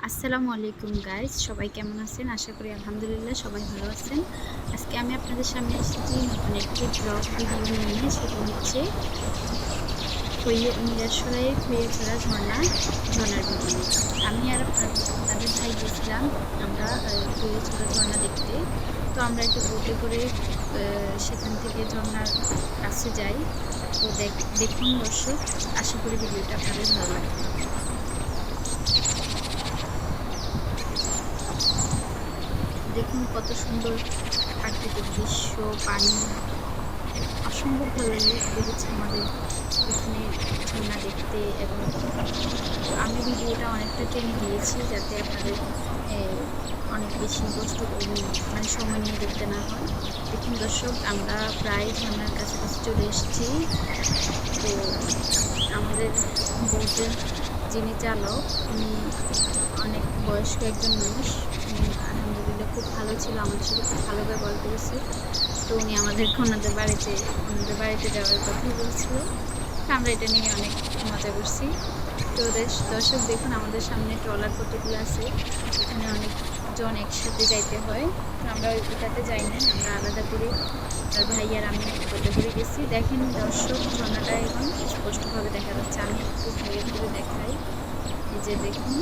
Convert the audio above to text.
আসসালামু আলাইকুম গাইস, সবাই কেমন আছেন? আশা করি আলহামদুলিল্লাহ সবাই ভালো আছেন। আজকে আমি আপনাদের সামনে এসেছি নতুন একটি ব্লগ ভিডিও নিয়ে। সেটা হচ্ছে মিরাসরাইয়ের খইয়াছড়া ঝর্ণার ভিডিও। আমি আর আপনাদের ভাই গেছিলাম আমরা খইয়াছড়া ঝর্ণা দেখতে। তো আমরা একটা বোটে করে সেখান থেকে ঝর্ণার কাছে যাই। তো দেখুন দর্শক, আশা করি ভিডিওটা আপনাদের ভালো লাগবে। দেখুন কত সুন্দর প্রাকৃতিক দৃশ্য, পানি অসম্ভব ভালো লেগেছে আমাদের এখানে ঝর্ণা দেখতে। এবং আমি ভিডিওটা অনেকটা টেনে দিয়েছি যাতে আপনাদের অনেক বেশি কষ্ট মানে সময় নিয়ে দেখতে না হয়। দেখুন দর্শক, আমরা প্রায় ঝর্ণার কাছাকাছি চলে এসেছি। তো আমাদের বোটের যিনি চালক উনি অনেক বয়স্ক একজন মানুষ। আলহামদুলিল্লাহ খুব ভালো ছিল, আমাদের সাথে খুব ভালো ব্যবহার করেছে। তো উনি আমাদেরকে ওনাদের বাড়িতে যাওয়ার কথাই বলছিল। আমরা এটা নিয়ে অনেক মজা করছি। তো দর্শক দেখুন, আমাদের সামনে ট্রলার কতগুলো আছে, এখানে অনেকজন একসাথে যাইতে হয়। তো আমরা ওইটাতে যাইনি, আমরা আলাদা করে আর ভাই আর আমি ওইটা করে গেছি। দেখেন দর্শক, ঝর্ণাটা এখন স্পষ্টভাবে দেখা যাচ্ছে। আমি একটু ভাইয়ের করে দেখাই, এই যে দেখুন।